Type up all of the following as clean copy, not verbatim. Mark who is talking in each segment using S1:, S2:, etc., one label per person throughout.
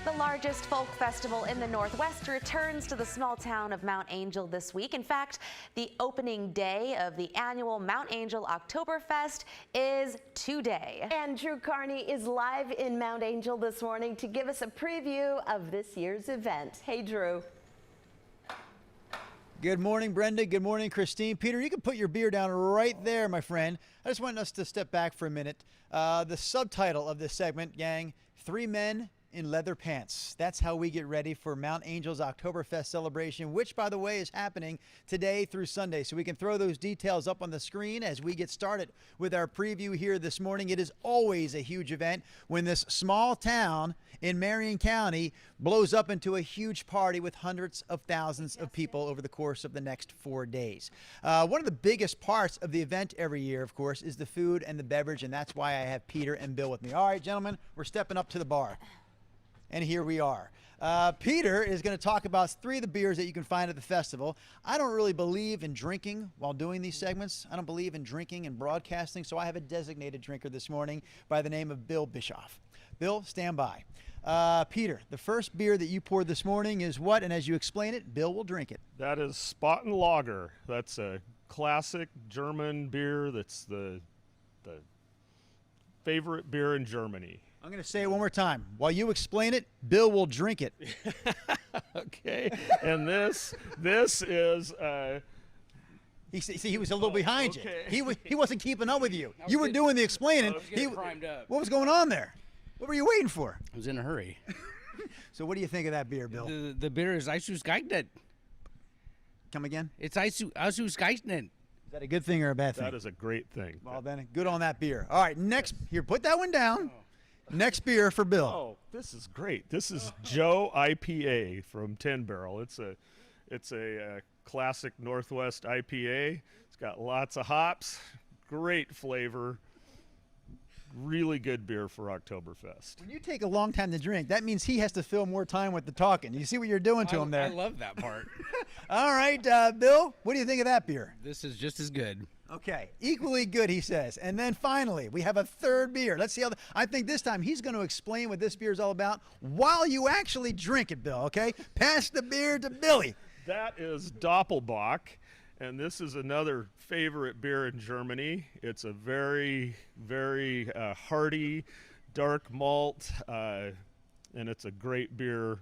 S1: The largest folk festival in the Northwest returns to the small town of Mount Angel this week. In fact, the opening day of the annual Mount Angel Oktoberfest is today.
S2: And Drew Carney is live in Mount Angel this morning to give us a preview of this year's event. Hey, Drew.
S3: Good morning, Brenda. Good morning, Christine. Peter, you can put your beer down right there, my friend. I just want us to step back for a minute. The subtitle of this segment, gang, 3 men in leather pants. That's how we get ready for Mount Angel's Oktoberfest celebration, which, by the way, is happening today through Sunday. So we can throw those details up on the screen as we get started with our preview here this morning. It is always a huge event when this small town in Marion County blows up into a huge party with hundreds of thousands of people over the course of the next 4 days. One of the biggest parts of the event every year, of course, is the food and the beverage, and that's why I have Peter and Bill with me. All right, gentlemen, we're stepping up to the bar. And here we are. Peter is going to talk about 3 of the beers that you can find at the festival. I don't really believe in drinking while doing these segments. I don't believe in drinking and broadcasting, so I have a designated drinker this morning by the name of Bill Bischoff. Bill, stand by. Peter, the first beer that you poured this morning is what? And as you explain it, Bill will drink it.
S4: That is Spaten Lager. That's a classic German beer that's the favorite beer in Germany.
S3: I'm going to say it one more time. While you explain it, Bill will drink it.
S4: Okay. And this is
S3: he was a little behind
S4: okay.
S3: you. He wasn't keeping up with you. You were doing the explaining.
S5: I was getting primed up.
S3: What was going on there? What were you waiting for?
S5: I was in a hurry.
S3: So what do you think of that beer, Bill?
S5: The beer is Eisungsgeignet.
S3: Come again?
S5: It's Eisungsgeignet.
S3: Is that a good thing or a bad thing?
S4: That is a great thing.
S3: Well, then, good on that beer. All right, next. Here, put that one down. Next beer for Bill.
S4: Oh, this is great. This is Joe IPA from 10 Barrel. It's a classic Northwest IPA. It's got lots of hops, great flavor, really good beer for Oktoberfest.
S3: When you take a long time to drink, that means he has to fill more time with the talking. You see what you're doing to him there?
S5: I love that part.
S3: All right, Bill, what do you think of that beer?
S5: This is just as good.
S3: Okay, equally good, he says. And then finally, we have a third beer. Let's see how. I think this time he's going to explain what this beer is all about while you actually drink it, Bill. Okay, pass the beer to Billy.
S4: That is Doppelbock, and this is another favorite beer in Germany. It's a very, very hearty, dark malt, and it's a great beer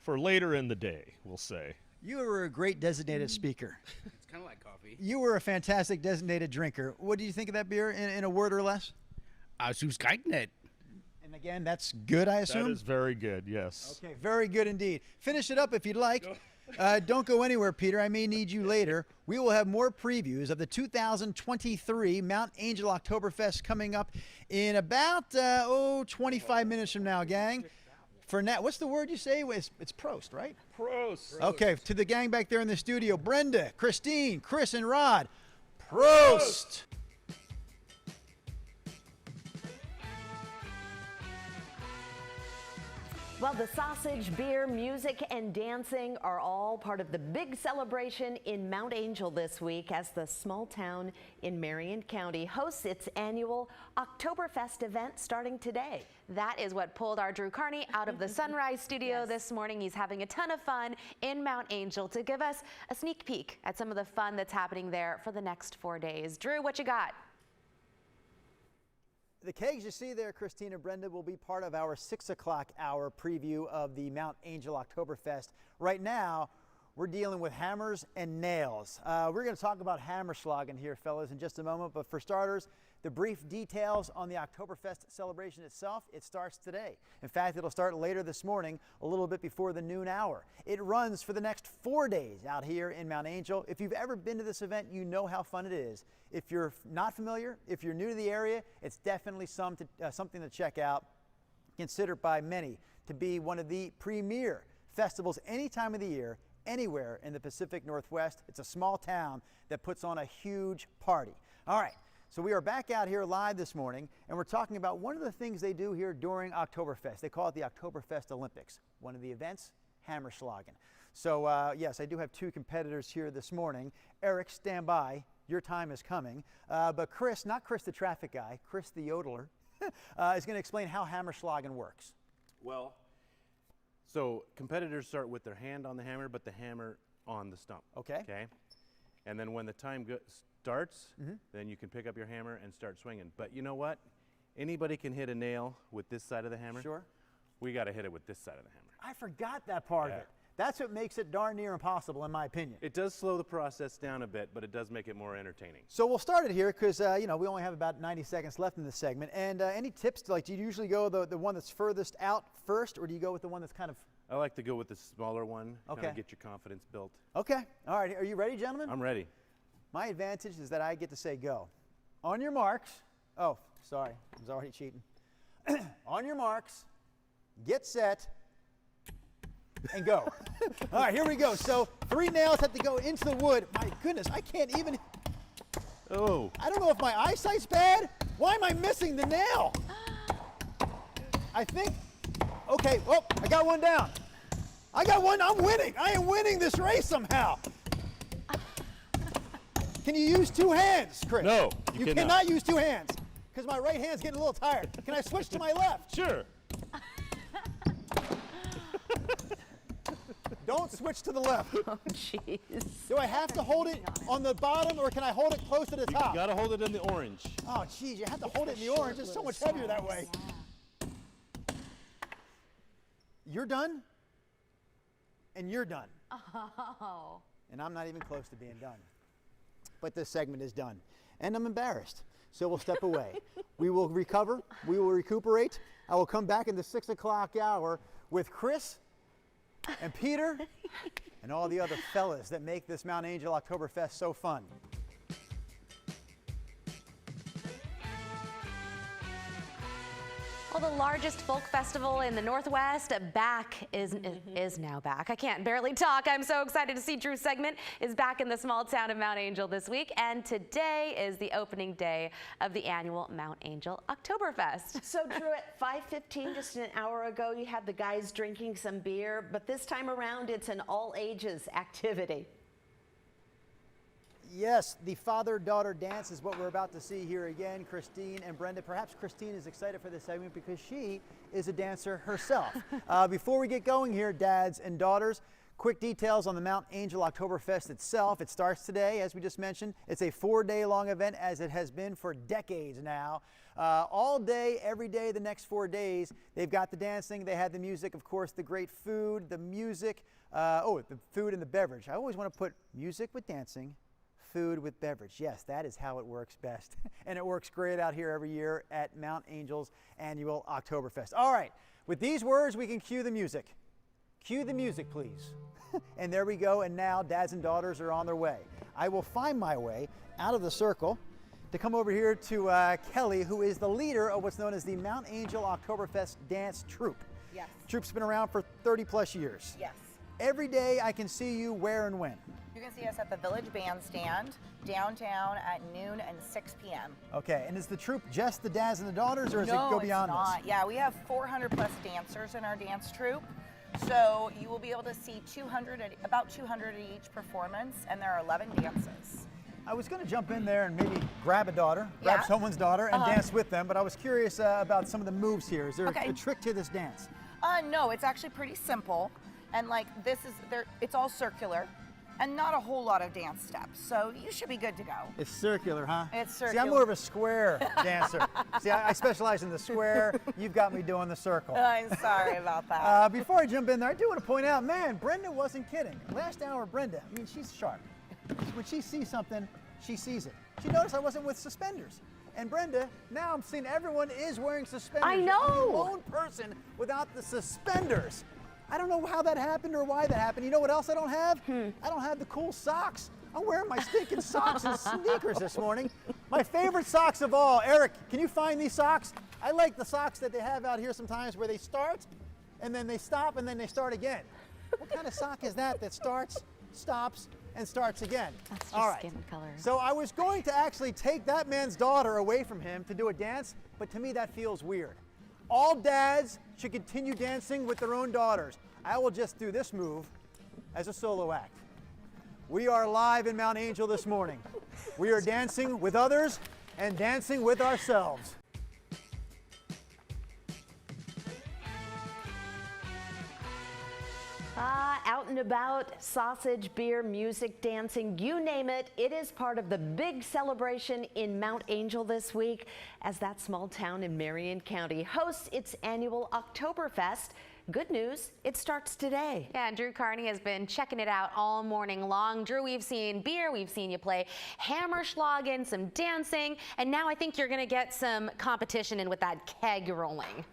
S4: for later in the day, we'll say.
S3: You were a great designated speaker.
S5: It's kind of like coffee.
S3: You were a fantastic designated drinker. What do you think of that beer in a word or less?
S5: Eisungsgeignet.
S3: And again, that's good, I assume?
S4: That is very good, yes.
S3: Okay, very good indeed. Finish it up if you'd like. Don't go anywhere, Peter. I may need you later. We will have more previews of the 2023 Mount Angel Oktoberfest coming up in about 25 minutes from now, gang. For now, what's the word you say? It's Prost, right?
S4: Prost.
S3: Okay, to the gang back there in the studio, Brenda, Christine, Chris, and Rod, Prost.
S2: Well, the sausage, beer, music, and dancing are all part of the big celebration in Mount Angel this week as the small town in Marion County hosts its annual Oktoberfest event starting today.
S1: That is what pulled our Drew Carney out of the Sunrise studio this morning. He's having a ton of fun in Mount Angel to give us a sneak peek at some of the fun that's happening there for the next 4 days. Drew, what you got?
S3: The kegs you see there, Christine and Brenda, will be part of our 6 o'clock hour preview of the Mount Angel Oktoberfest. Right now, we're dealing with hammers and nails. We're going to talk about Hammerschlagen here, fellas, in just a moment. But for starters, the brief details on the Oktoberfest celebration itself, it starts today. In fact, it'll start later this morning, a little bit before the noon hour. It runs for the next 4 days out here in Mount Angel. If you've ever been to this event, you know how fun it is. If you're not familiar, if you're new to the area, it's definitely something to check out. Considered by many to be one of the premier festivals any time of the year, anywhere in the Pacific Northwest. It's a small town that puts on a huge party. All right. So we are back out here live this morning, and we're talking about one of the things they do here during Oktoberfest. They call it the Oktoberfest Olympics. One of the events, Hammerschlagen. So yes, I do have 2 competitors here this morning. Eric, stand by. Your time is coming. But Chris, not Chris the traffic guy, Chris the yodeler, is going to explain how Hammerschlagen works.
S6: Well, So competitors start with their hand on the hammer, but the hammer on the stump.
S3: Okay.
S6: Okay. And then when the time starts, then you can pick up your hammer and start swinging. But you know what? Anybody can hit a nail with this side of the hammer.
S3: Sure.
S6: We got to hit it with this side of the hammer.
S3: I forgot that part of
S6: Yeah.
S3: it. That's what makes it darn near impossible, in my opinion.
S6: It does slow the process down a bit, but it does make it more entertaining.
S3: So we'll start it here because, you know, we only have about 90 seconds left in this segment. And any tips, like, do you usually go the one that's furthest out first, or do you go with the one that's kind of...
S6: I like to go with the smaller one, kind
S3: Okay.
S6: of get your confidence built.
S3: Okay. All right. Are you ready, gentlemen?
S6: I'm ready.
S3: My advantage is that I get to say go. On your marks. Oh, sorry. I was already cheating. On your marks, get set, and go. All right, here we go. So 3 nails have to go into the wood. My goodness, I can't even...
S6: Oh.
S3: I don't know if my eyesight's bad. Why am I missing the nail? I think... Okay, oh, I got one down. I got one. I'm winning. I am winning this race somehow. Can you use 2 hands, Chris?
S6: No,
S3: you
S6: you
S3: cannot use 2 hands because my right hand's getting a little tired. Can I switch to my left?
S6: Sure.
S3: Don't switch to the left.
S2: Oh, jeez.
S3: Do I have to hold it on the bottom or can I hold it close to the
S6: You
S3: top?
S6: got to hold it in the orange.
S3: Oh, geez, you have to hold it in the orange. It's so much heavier that way. You're done, and you're done.
S1: Oh.
S3: And I'm not even close to being done. But this segment is done. And I'm embarrassed. So we'll step away. We will recover. We will recuperate. I will come back in the 6 o'clock hour with Chris and Peter and all the other fellas that make this Mount Angel Oktoberfest so fun.
S1: Well, the largest folk festival in the Northwest is now back. I can't barely talk. I'm so excited to see Drew's segment is back in the small town of Mount Angel this week. And today is the opening day of the annual Mount Angel Oktoberfest.
S2: So, Drew, at 5:15, just an hour ago, you had the guys drinking some beer, but this time around, it's an all-ages activity.
S3: Yes, the father-daughter dance is what we're about to see here again. Christine and Brenda. Perhaps Christine is excited for this segment because she is a dancer herself. Before we get going here, dads and daughters, quick details on the Mount Angel Oktoberfest itself. It starts today, as we just mentioned. It's a 4-day-long event, as it has been for decades now. All day, every day, the next 4 days, they've got the dancing. They have the music, of course, the great food, the music. The food and the beverage. I always want to put music with dancing, food with beverage. Yes, that is how it works best. And it works great out here every year at Mount Angel's annual Oktoberfest. All right, with these words, we can cue the music. Cue the music, please. And there we go, and now dads and daughters are on their way. I will find my way out of the circle to come over here to Kelly, who is the leader of what's known as the Mount Angel Oktoberfest Dance Troupe.
S7: Yes.
S3: Troupe's been around for 30 plus years.
S7: Yes.
S3: Every day I can see you where and when.
S7: You can see us at the Village Bandstand downtown at noon and 6 p.m.
S3: Okay, and is the troupe just the dads and the daughters, or does
S7: No,
S3: it go beyond
S7: it's not.
S3: this?
S7: Yeah, we have 400 plus dancers in our dance troupe. So you will be able to see about 200 at each performance, and there are 11 dances.
S3: I was going to jump in there and maybe grab a daughter, grab
S7: Yeah.
S3: someone's daughter, and dance with them, but I was curious about some of the moves here. Is there
S7: Okay.
S3: a trick to this dance?
S7: No, it's actually pretty simple. And like it's all circular and not a whole lot of dance steps. So you should be good to go.
S3: It's circular, huh?
S7: It's
S3: See, I'm
S7: circular.
S3: more of a square dancer. See, I specialize in the square. You've got me doing the circle.
S7: I'm sorry about that.
S3: Before I jump in there, I do want to point out, man, Brenda wasn't kidding. Last hour, Brenda, I mean, she's sharp. When she sees something, she sees it. She noticed I wasn't with suspenders. And Brenda, now I'm seeing everyone is wearing suspenders.
S2: I
S3: I'm
S2: know.
S3: the lone person without the suspenders. I don't know how that happened or why that happened. You know what else I don't have? I don't have the cool socks. I'm wearing my stinking socks and sneakers this morning. My favorite socks of all. Eric, can you find these socks? I like the socks that they have out here sometimes where they start and then they stop and then they start again. What kind of sock is that starts, stops, and starts again?
S1: That's just
S3: All right.
S1: skin color.
S3: So I was going to actually take that man's daughter away from him to do a dance, but to me that feels weird. All dads should continue dancing with their own daughters. I will just do this move as a solo act. We are live in Mount Angel this morning. We are dancing with others and dancing with ourselves.
S2: Out and about, sausage, beer, music, dancing, you name it. It is part of the big celebration in Mount Angel this week as that small town in Marion County hosts its annual Oktoberfest. Good news, it starts today.
S1: Yeah, and Drew Carney has been checking it out all morning long. Drew, we've seen beer, we've seen you play Hammerschlagen, some dancing, and now I think you're going to get some competition in with that keg rolling.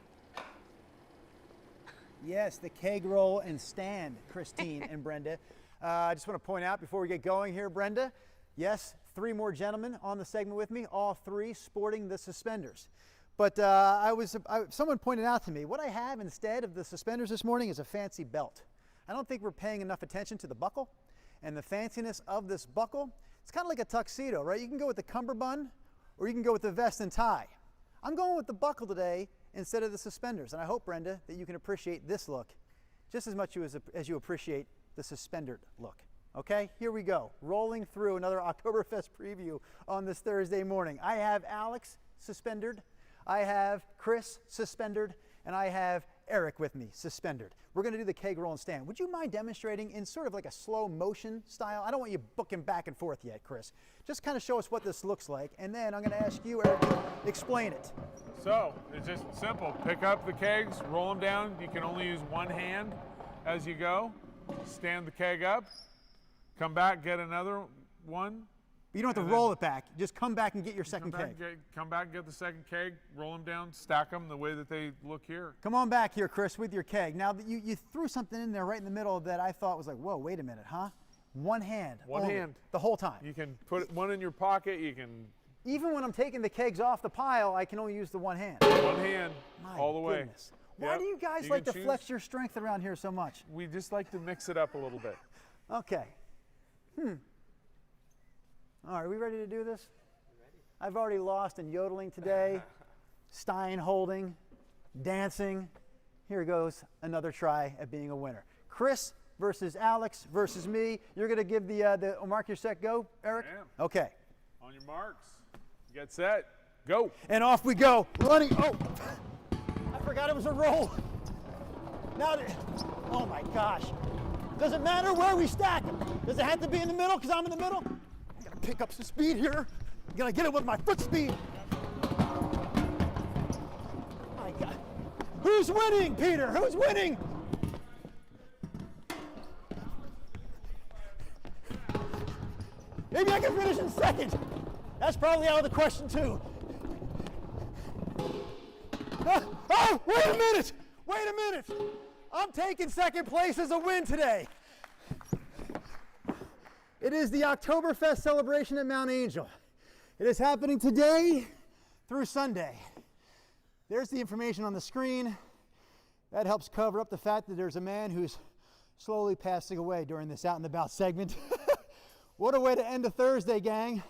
S3: Yes, the keg roll and stand, Christine and Brenda. I just want to point out before we get going here, Brenda, yes, 3 more gentlemen on the segment with me, all 3 sporting the suspenders. But someone pointed out to me, what I have instead of the suspenders this morning is a fancy belt. I don't think we're paying enough attention to the buckle and the fanciness of this buckle. It's kind of like a tuxedo, right? You can go with the cummerbund or you can go with the vest and tie. I'm going with the buckle today instead of the suspenders. And I hope, Brenda, that you can appreciate this look just as much as you appreciate the suspendered look. Okay, here we go. Rolling through another Oktoberfest preview on this Thursday morning. I have Alex suspendered, I have Chris suspendered, and I have Eric with me suspendered. We're going to do the keg roll and stand. Would you mind demonstrating in sort of like a slow motion style? I don't want you booking back and forth yet, Chris. Just kind of show us what this looks like, and then I'm going to ask you, Eric, to explain it.
S8: So it's just simple. Pick up the kegs, roll them down. You can only use one hand as you go. Stand the keg up, come back, get another one.
S3: But you don't have to roll it back. Just come back and get your second keg.
S8: Come back and get the second keg, roll them down, stack them the way that they look here.
S3: Come on back here, Chris, with your keg. Now, you threw something in there right in the middle that I thought was like, whoa, wait a minute, huh? One hand.
S8: One
S3: only,
S8: hand.
S3: the whole time.
S8: You can put one in your pocket. You can.
S3: Even when I'm taking the kegs off the pile, I can only use the one hand.
S8: One hand,
S3: My
S8: all the way.
S3: goodness. Why
S8: Yep.
S3: do you guys
S8: You
S3: like
S8: can
S3: to
S8: choose.
S3: flex your strength around here so much?
S8: We just like to mix it up a little bit.
S3: Okay. All right, are we ready to do this? I've already lost in yodeling today, Stein holding, dancing. Here goes another try at being a winner. Chris versus Alex versus me. You're going to give the mark your set go, Eric?
S8: I am.
S3: Okay.
S8: On your marks, get set, go.
S3: And off we go. Running. Oh, I forgot it was a roll. Now, oh my gosh. Does it matter where we stack them? Does it have to be in the middle because I'm in the middle? I got to pick up some speed here. I'm going to get it with my foot speed. My God. Who's winning, Peter? Who's winning? Maybe I can finish in second. That's probably out of the question, too. Oh, wait a minute. Wait a minute. I'm taking second place as a win today. It is the Oktoberfest celebration at Mount Angel. It is happening today through Sunday. There's the information on the screen. That helps cover up the fact that there's a man who's slowly passing away during this out and about segment. What a way to end a Thursday, gang.